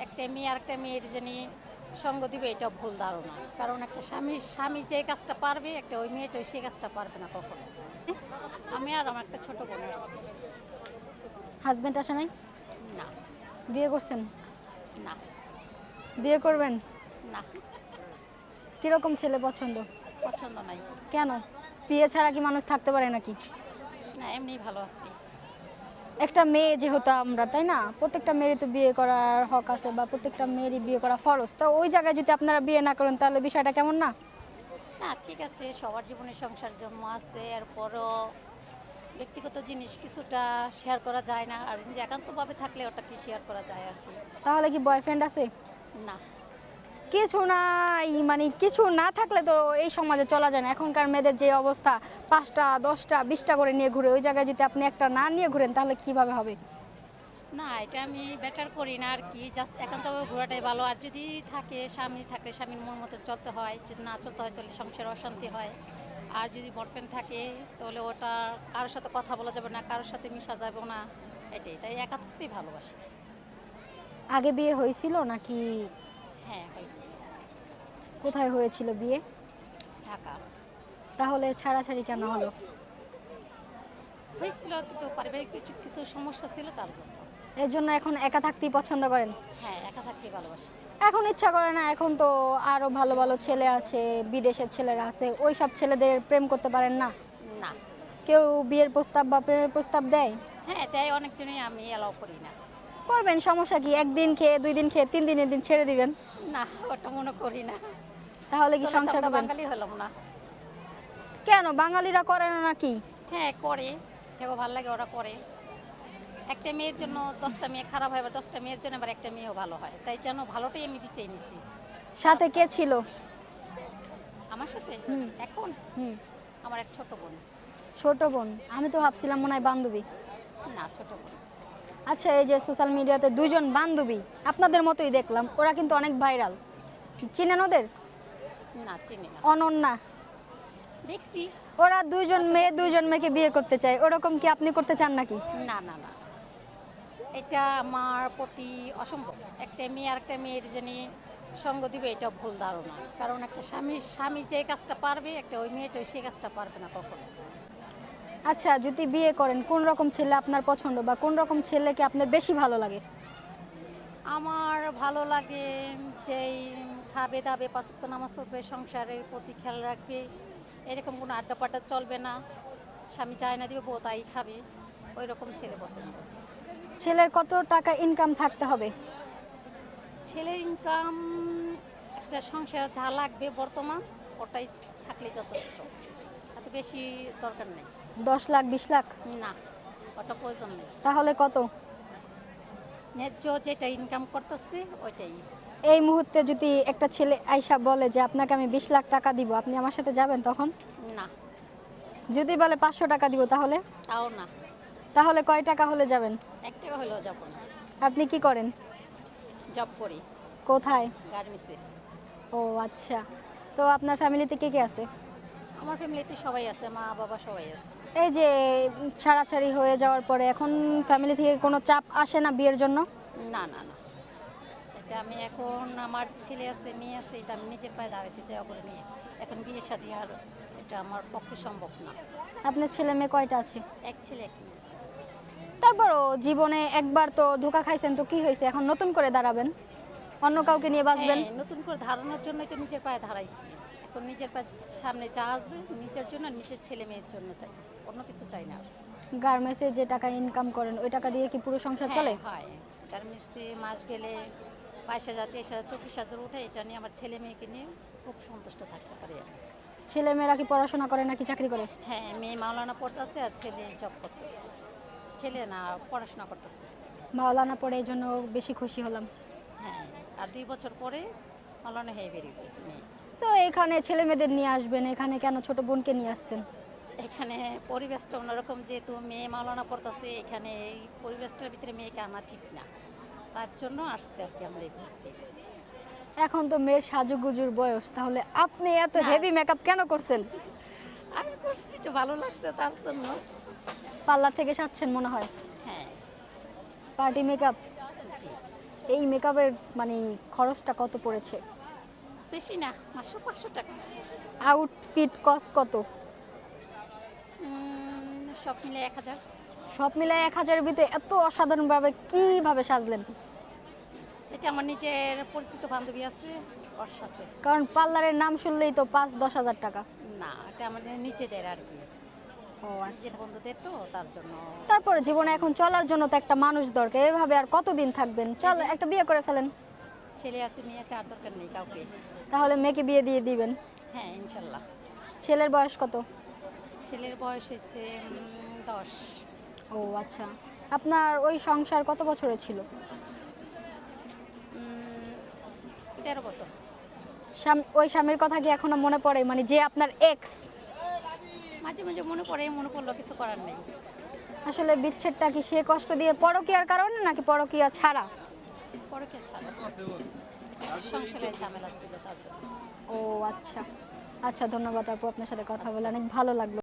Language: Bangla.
একটা মেয়ে আর একটা মেয়ের জানি সঙ্গ দিবে, এটা ভুল ধারণা। কারণ একটা স্বামী যে কাজটা পারবে, একটা ওই মেয়েটা সেই কাজটা পারবে না কখনো। আমি আর আমার একটা ছোট বোন আসছি। হাজবেন্ড আসে নাই? না। বিয়ে করছেন? না। বিয়ে করবেন? না। কিরকম ছেলে পছন্দ? পছন্দ নাই। কেন? বিয়ে ছাড়া কি মানুষ থাকতে পারে নাকি? না, এমনি ভালো আছি। একটা মেয়ে যেহেতু আমরা, তাই না, প্রত্যেকটা মেয়েরই তো বিয়ে করার হক আছে, বা প্রত্যেকটা মেয়েরই বিয়ে করা ফরজ। তো ওই জায়গায় যদি আপনারা বিয়ে না করেন তাহলে বিষয়টা কেমন না? না, ঠিক আছে, সবার জীবনে সংসার জন্ম আছে, এরপরও ব্যক্তিগত জিনিস কিছুটা শেয়ার করা যায় না, আর যে একান্তভাবে থাকলে ওটা কি শেয়ার করা যায় আর কি। তাহলে কি বয়ফ্রেন্ড আছে? না। কিছু নাই, মানে কিছু না থাকলে তো এই সমাজে চলা যায় না। এখনকার মেয়েদের যে অবস্থা, 5টা 10টা 20টা করে নিয়ে ঘুরে, ওই জায়গায় যদি আপনি একটা না নিয়ে ঘুরেন তাহলে কিভাবে হবে? না, এটা আমি বেটার করি না আর কি, জাস্ট একান্তভাবে ঘোরাটাই ভালো। আর যদি থাকে, স্বামী থাকলে স্বামীর মন মতো চলতে হয়, যদি না চলতে হয় তাহলে সংসারে অশান্তি হয়। আর যদি বয়ফ্রেন্ড থাকে তাহলে ওটা কারোর সাথে কথা বলা যাবে না, কারোর সাথে মিশা যাবে না, এটাই। তাই একা থাকতেই ভালোবাসি। আগে বিয়ে হয়েছিল নাকি? হ্যাঁ, হয়েছে। কোথায় হয়েছিল বিয়ে? ঢাকা। তাহলে ছাড়াছাড়ি কেন হলো? হয়েছিল, কিন্তু পারিবারিক কিছু কিছু সমস্যা ছিল তার জন্য। এর জন্য এখন একা থাকতেই পছন্দ করেন? হ্যাঁ, একা থাকতেই ভালোবাসি। এখন ইচ্ছা করে না? এখন তো আরো ভালো ভালো ছেলে আছে, বিদেশের ছেলেরা আছে, ওই সব ছেলেদের প্রেম করতে পারেন না? না। কেউ বিয়ের প্রস্তাব বা প্রেমের প্রস্তাব দেয়? হ্যাঁ, তাই অনেকজনই, আমি অ্যালাউ করি না। করবেন, সমস্যা কি? একদিন খেয়ে, 2 দিন খেয়ে, 3 দিনের দিন ছেড়ে দিবেন। না, ওটা মনে করি না। তাহলে কি তাহলে তো সংসার আমরা করবেন? বাঙালি হলাম না। কেন, বাঙালিরা করে না নাকি? হ্যাঁ, করে। যেগো ভাল লাগে ওরা করে। একটা মেয়ের জন্য 10টা মেয়ে খারাপ হয়, আবার 10টা মেয়ের জন্য আবার একটা মেয়েও ভালো হয়। তাই যেন ভালোটাই আমি বেছে নিছি। সাথে কে ছিল? আমার সাথে হুম। এখন হুম। আমার এক ছোট বোন। ছোট বোন? আমি তো ভাবছিলাম মনে হয় বান্ধবী। না, ছোট বোন। আচ্ছা, এই যে সোশ্যাল মিডিয়াতে 2জন বান্ধবী আপনাদের মতোই দেখলাম, ওরা কিন্তু অনেক ভাইরাল, চিনেন ওদের? না, চিনি না। অনন্যা। দেখছি। ওরা 2জন কত মেয়ে দেখি। 2জন মেয়েকে বিয়ে করতে চায়, ওরকম কি আপনি করতে চান নাকি? না, না, না, এটা আমার প্রতি অসম্ভব। একটা মেয়ে আর একটা মেয়ের জানি সঙ্গ দিবে, এটা ভুল ধারণা। কারণ একটা স্বামী যে কাজটা পারবে, একটা ওই মেয়েটা সেই কাজটা পারবে না কখনো। আচ্ছা, যদি বিয়ে করেন কোন রকম ছেলে আপনার পছন্দ, বা কোন রকম ছেলেকে আপনার বেশি ভালো লাগে? আমার ভালো লাগে যেই খাবে দাবে, পাঁচ ওয়াক্ত নামাজ পড়বে, সংসারের প্রতি খেয়াল রাখবে, এরকম কোনো আড্ডা চলবে না। স্বামী চায় না দিবে, বউ তাই খাবে, ওই রকম ছেলে পছন্দ। ছেলের কত টাকা ইনকাম থাকতে হবে? ছেলের ইনকাম একটা সংসার যা লাগবে বর্তমান, ওটাই থাকলে যথেষ্ট, এত বেশি দরকার নেই। 10 লাখ 20 লাখ? না, ওটা প্রয়োজন নেই। তাহলে কত? ন্যায্য যেটা ইনকাম করতেছে ওইটাই। এই মুহূর্তে যদি একটা ছেলে আইসা বলে যে আপনাকে আমি 20 লাখ টাকা দিব, আপনি আমার সাথে যাবেন তখন? না। যদি বলে 500 টাকা দিব, তাহলে? তাও না। তাহলে কয় টাকা হলে যাবেন? এক টাকা হলেও যাবো না। আপনি কি করেন? জব করি। কোথায়? গার্মেন্টসে। ও আচ্ছা। তো আপনার ফ্যামিলিতে কে কে আছে? আমার ফ্যামিলিতে সবাই আছে, মা বাবা সবাই আছে। এই যে ছাড়াছাড়ি হয়ে যাওয়ার পরে এখন ফ্যামিলি থেকে কোনো চাপ আসে না বিয়ের জন্য? না, না, না, এটা আমি এখন, আমার ছেলে আছে মেয়ে আছে, এটা আমি নিজের পায়ে দাঁড়াতে চাই করে নিয়ে। এখন বিয়ে শাদী আর এটা আমার পক্ষে সম্ভব না। আপনার ছেলে মেয়ে কয়টা আছে? এক ছেলে এক মেয়ে। তারপরও জীবনে একবার তো ধোঁকা খাইছেন, তো কি হয়েছে, এখন নতুন করে দাঁড়াবেন, অন্য কাউকে নিয়ে বাঁচবেন। হ্যাঁ, নতুন করে ধারণার জন্যই তো নিজের পায়ে দাঁড়াইছি। এখন নিজের পায়ে সামনে যা আসবে নিজের জন্য আর নিজের ছেলে মেয়ের জন্য চাই, অন্য কিছু চাই না। গার্মেন্টসে যে টাকা ইনকাম করেন, ওই টাকা দিয়ে কি পুরো সংসার চলে? হ্যাঁ, হয়। গার্মেন্টসে মাস গেলে 22,000 23,000 24,000 উঠে, এটা নিয়ে আমার ছেলে মেয়েকে নিয়ে খুব সন্তুষ্ট থাকতে পারি আমি। ছেলে মেয়েরা কি পড়াশোনা করে নাকি চাকরি করে? হ্যাঁ, মেয়ে মাওলানা পড়তেছে আর ছেলে জব করতেছে। ছেলে না, পড়াশোনা করতেছে। মাওলানা পড়ে, এই জন্য বেশি খুশি হলাম। হ্যাঁ, আর 2 বছর পরে মাওলানা হয়ে বেরোবে মেয়ে। তো এখানে ছেলে মেয়েদের নিয়ে আসবেন, এখানে কেন ছোট বোনকে নিয়ে আসছেন? এখানে পরিবেশটা অন্যরকম, যেহেতু মেয়ে মাওলানা পড়তেছে, এখানে এই পরিবেশটার ভিতরে মেয়েকে আনা ঠিক না, তার জন্য আসছে আর কি আমরা এই ঘুরতে। এখন তো মেয়ের সাজুগুজুর বয়স, তাহলে আপনি এত না, হেভি মেকআপ কেন করছেন? আমি করছি, একটু ভালো লাগছে তার জন্য। পার্লার থেকে সাজছেন মনে হয়, হ্যাঁ। Party makeup. জি। এই মেকআপের মানে খরচটা কত পড়েছে? বেশি না, মাসে 500 টাকা। আউটফিট কস্ট কত? সব মিলে 1000। সব মিলে 1000-এর ভিতরে এত অসাধারণভাবে কিভাবে সাজলেন? এটা আমার নিজের পরিচিত বান্ধবী আছে, ওর সাথে। কারণ পার্লারের নাম শুনলেই তো 5-10 হাজার টাকা। না, এটা আমাদের নিজেদের আর কি, ও নিজের আচ্ছা। বন্ধুদের তো, তার জন্য। তারপরে জীবনে এখন চলার জন্য তো একটা মানুষ দরকার, এভাবে আর কতদিন থাকবেন? চল একটা বিয়ে করে ফেলেন। ছেলে আছে, মেয়ে আছে, আর দরকার নেই কাউকে। তাহলে মেয়েকে বিয়ে দিয়ে দিবেন। হ্যাঁ, ইনশাল্লাহ। ছেলের বয়স কত? ছেলের বয়স হচ্ছে 10। ও আচ্ছা। আপনার ওই সংসার কত বছরের ছিল? 13 বছর। ওই স্বামীর কথা কি এখনো মনে পড়ে, মানে যে আপনার এক্স? মাঝে মাঝে মনে পড়ে, মনে পড়লো, কিছু করার নেই। আসলে বিচ্ছেদটা কি সে কষ্ট দিয়ে পরকীয়ার কারণে নাকি পরকীয়া ছাড়া? পরকীয়া ছাড়া, সংসারের ঝামেলা ছিল তার জন্য। ও আচ্ছা। আচ্ছা, ধন্যবাদ আপু, আপনার সাথে কথা বলে অনেক ভালো লাগলো।